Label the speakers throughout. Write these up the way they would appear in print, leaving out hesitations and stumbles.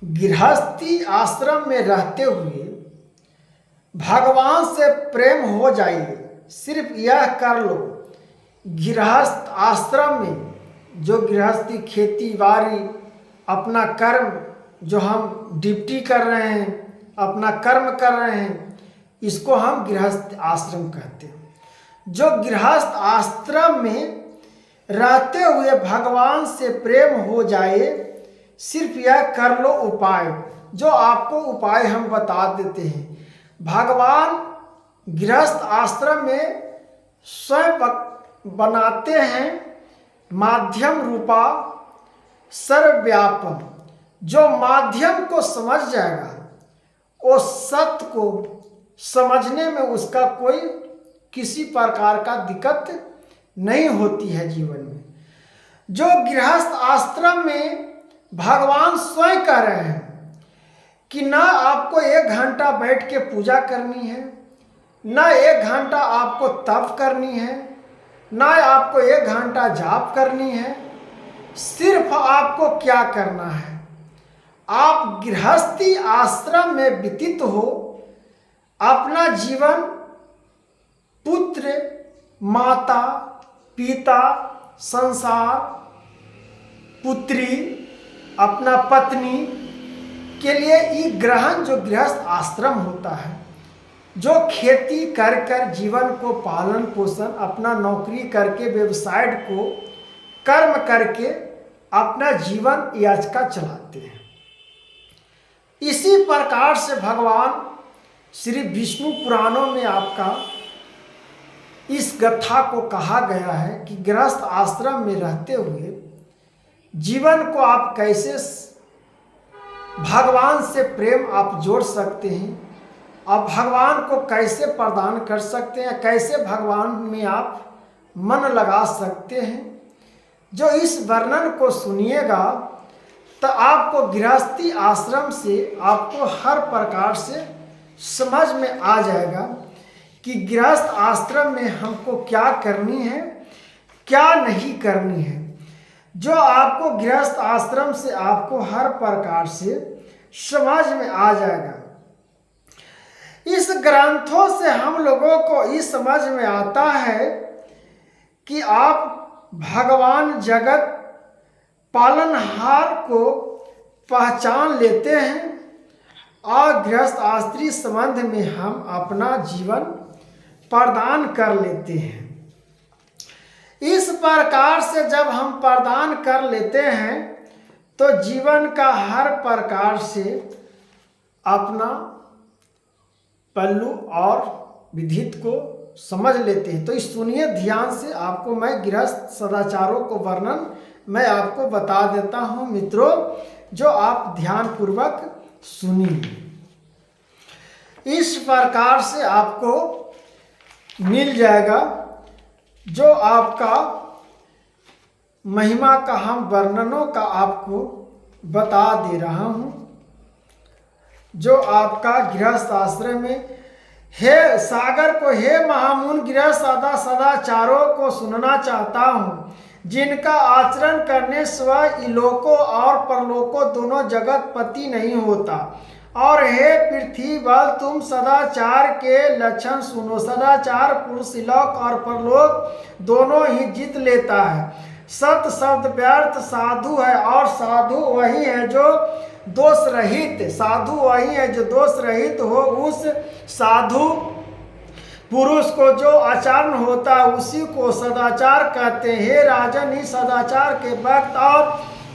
Speaker 1: गृहस्थी आश्रम में रहते हुए भगवान से प्रेम हो जाइए, सिर्फ यह कर लो। गृहस्थ आश्रम में जो गृहस्थी खेती बाड़ी अपना कर्म जो हम ड्यूटी कर रहे हैं, अपना कर्म कर रहे हैं, इसको हम गृहस्थ आश्रम कहते हैं। जो गृहस्थ आश्रम में रहते हुए भगवान से प्रेम हो जाए, सिर्फ यह कर लो उपाय। जो आपको उपाय हम बता देते हैं। भगवान गृहस्थ आश्रम में स्वयं बनाते हैं माध्यम रूपा सर्वव्यापक। जो माध्यम को समझ जाएगा वो सत्य को समझने में उसका कोई किसी प्रकार का दिक्कत नहीं होती है जीवन में। जो गृहस्थ आश्रम में भगवान स्वयं कह रहे हैं कि ना आपको 1 घंटा बैठ के पूजा करनी है, ना 1 घंटा आपको तप करनी है, ना आपको 1 घंटा जाप करनी है। सिर्फ आपको क्या करना है, आप गृहस्थी आश्रम में व्यतीत हो अपना जीवन पुत्र, माता, पिता, संसार, पुत्री, अपना पत्नी के लिए ये ग्रहण जो गृहस्थ आश्रम होता है, जो खेती कर कर जीवन को पालन पोषण, अपना नौकरी करके व्यवसाय को कर्म करके अपना जीवन याचिका चलाते हैं। इसी प्रकार से भगवान श्री विष्णु पुराणों में आपका इस कथा को कहा गया है कि गृहस्थ आश्रम में रहते हुए जीवन को आप कैसे भगवान से प्रेम आप जोड़ सकते हैं, आप भगवान को कैसे प्रदान कर सकते हैं, कैसे भगवान में आप मन लगा सकते हैं। जो इस वर्णन को सुनिएगा तो आपको गृहस्थी आश्रम से आपको हर प्रकार से समझ में आ जाएगा कि गृहस्थ आश्रम में हमको क्या करनी है, क्या नहीं करनी है। जो आपको गृहस्थ आश्रम से आपको हर प्रकार से समझ में आ जाएगा। इस ग्रंथों से हम लोगों को ये समझ में आता है कि आप भगवान जगत पालनहार को पहचान लेते हैं और गृहस्थ आश्रम संबंध में हम अपना जीवन प्रदान कर लेते हैं। इस प्रकार से जब हम प्रदान कर लेते हैं तो जीवन का हर प्रकार से अपना पहलू और विधित को समझ लेते हैं। तो इस सुनिए ध्यान से, आपको मैं गृहस्थ सदाचारों को वर्णन मैं आपको बता देता हूँ मित्रों, जो आप ध्यान पूर्वक सुनिए। इस प्रकार से आपको मिल जाएगा जो आपका महिमा का हम वर्णनों का आपको बता दे रहा हूँ। जो आपका गृहस्थ आश्रम में हे सागर को, हे महामुन गृहस्थ सदाचारों को सुनना चाहता हूँ, जिनका आचरण करने स्वयं इलोको और परलोको दोनों जगत पति नहीं होता। और हे पृथ्वी बल, तुम सदाचार के लक्षण सुनो। सदाचार पुरुष इलोक और परलोक दोनों ही जीत लेता है। सत शब्द व्यर्थ साधु है और साधु वही है जो दोष रहित, साधु वही है जो दोष रहित हो। उस साधु पुरुष को जो आचरण होता है उसी को सदाचार कहते हैं। हे राजन, इस सदाचार के वक्त और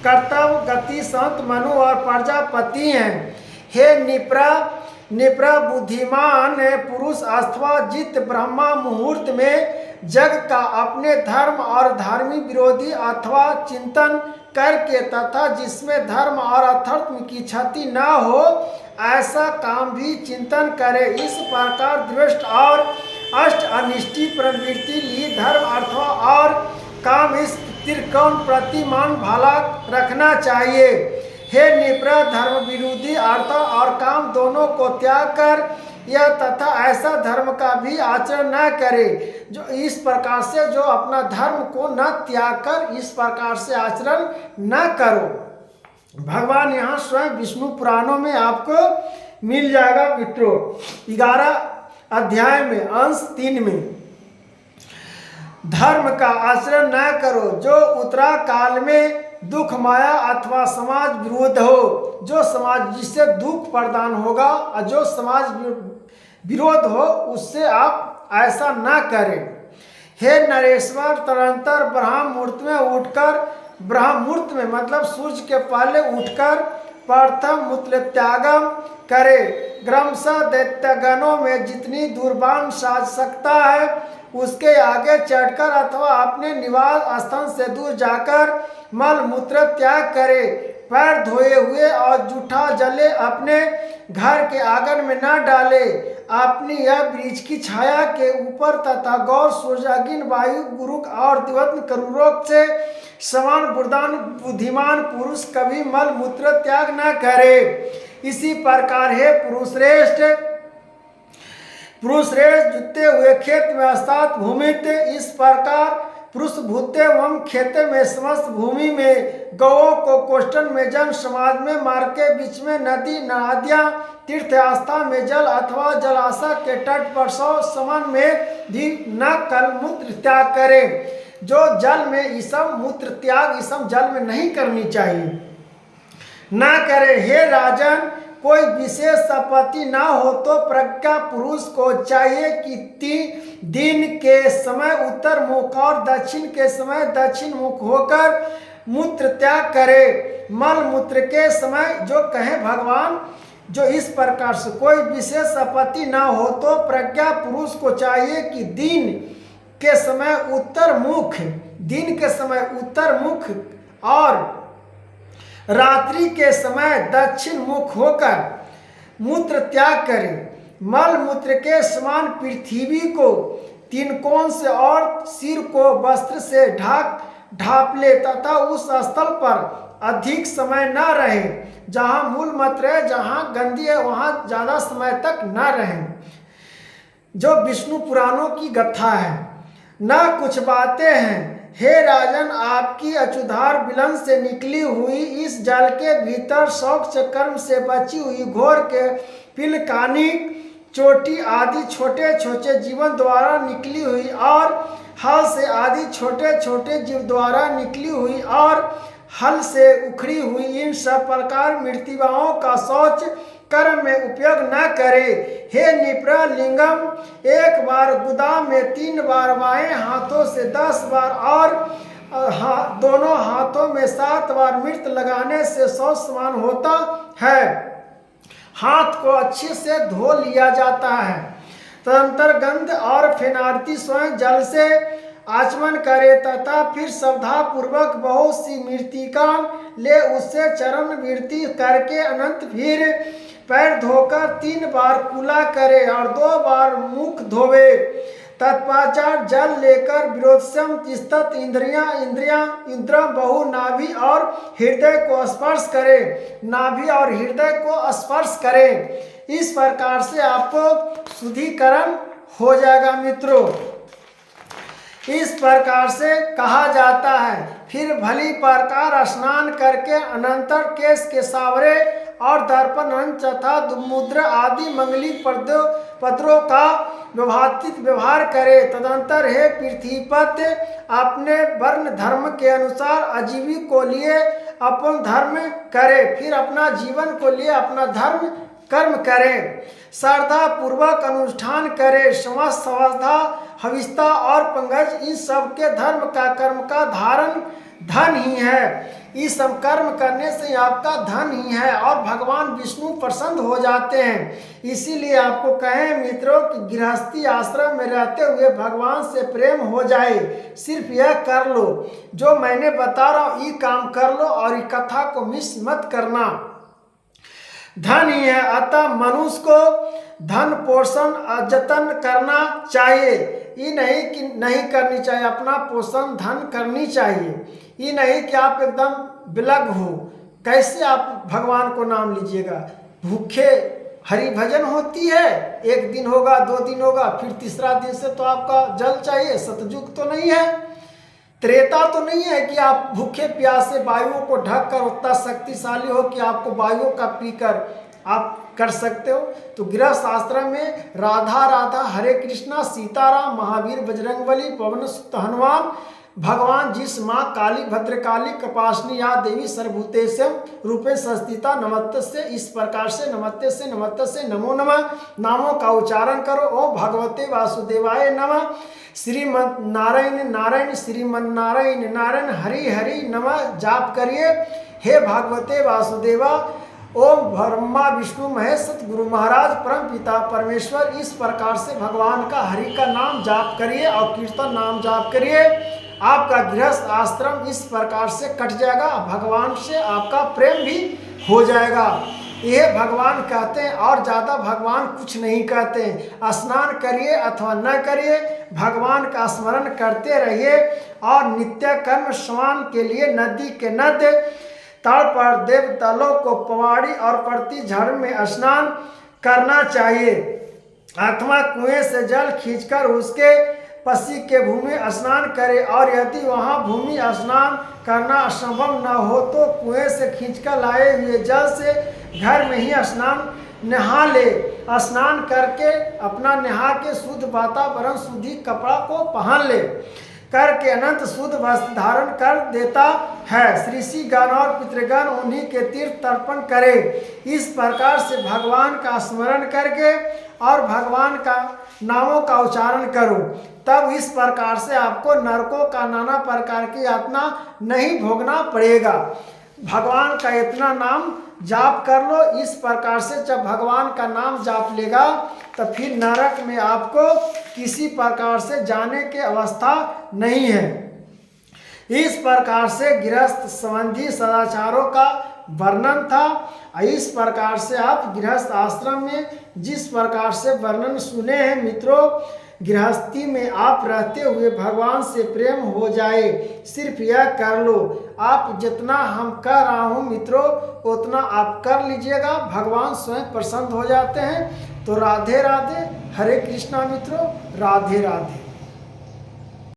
Speaker 1: कर्तव्य गति संत मनु और प्रजापति हैं। हे निप्रा बुद्धिमान पुरुष अथवा जित ब्रह्मा मुहूर्त में जग का अपने धर्म और धर्मी विरोधी अथवा चिंतन करके तथा जिसमें धर्म और अधर्म की क्षति न हो ऐसा काम भी चिंतन करे। इस प्रकार दृष्ट और अष्ट अनिष्टि प्रवृत्ति ली धर्म अर्थ और काम इस त्रिकोण प्रतिमान भला रखना चाहिए। हे निप्रा, धर्म विरोधी अर्थ और काम दोनों को त्याग कर यह तथा ऐसा धर्म का भी आचरण न करे जो इस प्रकार से, जो अपना धर्म को न त्याग कर इस प्रकार से आचरण न करो। भगवान यहाँ स्वयं विष्णु पुराणों में आपको मिल जाएगा मित्रों। 11 अध्याय में अंश 3 में, धर्म का आचरण न करो जो उत्तरा काल में दुख माया अथवा समाज विरोध हो, जो समाज जिससे दुख प्रदान होगा और जो समाज विरोध हो उससे आप ऐसा ना करें। हे नरेश्वर, तदनंतर ब्रह्म मुहूर्त में उठकर, ब्रह्म मुहूर्त में मतलब सूर्य के पहले उठकर प्रथम मूत्र त्यागम करे। क्रमशः दैत्यगणों में जितनी दूरबान साज सकता है उसके आगे चढ़कर अथवा अपने निवास स्थान से दूर जाकर मल मूत्र त्याग करे। पैर धोए हुए और जूठा जले अपने घर के आंगन में न डाले। अपनी यह वृक्ष की छाया के ऊपर तथा गौर सूर्य अग्नि वायु गुरु और दिवत्न करुरोग से समान बुद्धिमान पुरुष कभी मल मूत्र त्याग न करे। इसी प्रकार है पुरुष श्रेष्ठ जुते हुए खेत में अस्तात भूमित। इस प्रकार पुरुष भूते एवं खेते में समस्त भूमि में गौओं को कोष्ठन में जन समाज में मार्ग के बीच में नदी नदियाँ तीर्थ आस्था में जल अथवा जलाशय के तट पर सौ समान में भी न कल मूत्र त्याग करे। जो जल में इसम मूत्र त्याग इसम जल में नहीं करनी चाहिए, न करे। हे राजन, कोई विशेष संपत्ति ना हो तो प्रज्ञा पुरुष को चाहिए कि दिन के समय उत्तर मुख और दक्षिण के समय दक्षिण मुख होकर मूत्र त्याग करे। मल मूत्र के समय जो कहे भगवान, जो इस प्रकार से कोई विशेष संपत्ति ना हो तो प्रज्ञा पुरुष को चाहिए कि दिन के समय उत्तर मुख और रात्रि के समय दक्षिण मुख होकर मूत्र त्याग करें। मल मूत्र के समान पृथ्वी को 3 कोण से और सिर को वस्त्र से ढाप ले तथा उस स्थल पर अधिक समय न रहे जहाँ मूल मूत्र है, जहाँ गंदी है वहाँ ज़्यादा समय तक न रहे। जो विष्णु पुराणों की गाथा है। न कुछ बातें हैं। हे राजन, आपकी अचुधार बिलन से निकली हुई इस जल के भीतर शौच कर्म से बची हुई घोर के पिलकानिक चोटी आदि छोटे छोटे जीवन द्वारा निकली हुई और हल से आदि छोटे छोटे जीव द्वारा निकली हुई और हल से उखड़ी हुई इन सब प्रकार मृत्युओं का शौच कर्म में उपयोग न करे। हे निप्र लिंगम, एक बार गुदा में 3 बार बाएं हाथों से 10 बार और दोनों हाथों में 7 बार मृत लगाने से शौच समान होता है। हाथ को अच्छे से धो लिया जाता है। तदनंतर गंध और फेनार्ती स्वयं जल से आचमन करे तथा फिर श्रद्धापूर्वक बहुत सी मृतिका ले उससे चरण वृत्ति करके अनंत फिर पैर धोकर 3 बार कुला करे और 2 बार मुख धोवे। तत्पश्चात जल लेकर विरोधसम तिस्तत इंद्र बहु नाभि और हृदय को स्पर्श करे। नाभि और हृदय को स्पर्श करे। इस प्रकार से आपको शुद्धिकरण हो जाएगा मित्रों। इस प्रकार से कहा जाता है। फिर भली प्रकार स्नान करके अनंतर केश के सावरे और दर्पण तथा मुद्रा आदि मंगलिक पत्रों का व्यवहार करे। तदंतर हे पृथ्वीपति, अपने वर्ण धर्म के अनुसार आजीवी को लिए अपन धर्म करे, फिर अपना जीवन को लिए अपना धर्म कर्म करें। श्रद्धा पूर्वक अनुष्ठान करे। समस्त श्रद्धा हविष्ता और पंकज इन सब के धर्म का कर्म का धारण धन ही है। इस सब कर्म करने से आपका धन ही है और भगवान विष्णु प्रसन्न हो जाते हैं। इसीलिए आपको कहें मित्रों कि गृहस्थी आश्रम में रहते हुए भगवान से प्रेम हो जाए। सिर्फ यह कर लो जो मैंने बता रहा हूँ, ये काम कर लो और ये कथा को मिस मत करना। धन ही है, अतः मनुष्य को धन पोषण जतन करना चाहिए। ये नहीं कि नहीं करनी चाहिए, अपना पोषण धन करनी चाहिए। ये नहीं कि आप एकदम बिलग हो। कैसे आप भगवान को नाम लीजिएगा? भूखे हरि भजन होती है, 1 दिन होगा 2 दिन होगा, फिर तीसरा दिन से तो आपका जल चाहिए। सतयुग तो नहीं है। त्रेता तो नहीं है कि आप भूखे प्यासे वायुओं को ढक कर उतना शक्तिशाली हो कि आपको वायुओं का पीकर आप कर सकते हो। तो गृहस्थ आश्रम में राधा राधा, हरे कृष्णा, सीताराम, महावीर, बजरंगबली, पवन सुत हनुमान, भगवान जिस माँ काली, भद्रकाली, कपासनी या देवी सर्वभूतेशम रूपे संस्थिता नमस्ते, इस प्रकार से नमस्ते से नमो नमः नामों का उच्चारण करो। ओम भगवते वासुदेवाय नमः, श्रीमन नारायण नारायण, श्रीमन नारायण नारायण, हरि हरि नमः जाप करिए। हे भगवते वासुदेवा, ओम ब्रह्मा विष्णु महेश सतगुरु महाराज परम पिता परमेश्वर, इस प्रकार से भगवान का हरि का नाम जाप करिए और कीर्तन नाम जाप करिए। आपका गृहस्थ आश्रम इस प्रकार से कट जाएगा, भगवान से आपका प्रेम भी हो जाएगा। यह भगवान कहते हैं और ज़्यादा भगवान कुछ नहीं कहते हैं। स्नान करिए अथवा न करिए, भगवान का स्मरण करते रहिए और नित्य कर्म स्नान के लिए नदी के नद तल पर देवतलों को पवाड़ी और प्रति झड़ में स्नान करना चाहिए अथवा कुएं से जल खींचकर उसके पसी के भूमि स्नान करे, और यदि वहां भूमि स्नान करना असंभव न हो तो कुएं से खींचकर लाए हुए जल से घर में ही नहा ले। स्नान करके अपना नहा के शुद्ध वातावरण, शुद्धि कपड़ा को पहन ले करके अनंत शुद्ध वस्त्र धारण कर देता है। ऋषिगण और पितृगण उन्हीं के तीर्थ तर्पण करे। इस प्रकार से भगवान का स्मरण करके और भगवान का नामों का उच्चारण करो, तब इस प्रकार से आपको नरकों का नाना प्रकार की यातना नहीं भोगना पड़ेगा। भगवान का इतना नाम जाप कर लो। इस प्रकार से जब भगवान का नाम जाप लेगा तो फिर नरक में आपको किसी प्रकार से जाने की अवस्था नहीं है। इस प्रकार से गृहस्थ संबंधी सदाचारों का वर्णन था। इस प्रकार से आप गृहस्थ आश्रम में जिस प्रकार से वर्णन सुने हैं मित्रों, गृहस्थी में आप रहते हुए भगवान से प्रेम हो जाए, सिर्फ यह कर लो। आप जितना हम कह रहा हूँ मित्रों उतना आप कर लीजिएगा, भगवान स्वयं प्रसन्न हो जाते हैं। तो राधे राधे, हरे कृष्णा मित्रों, राधे राधे।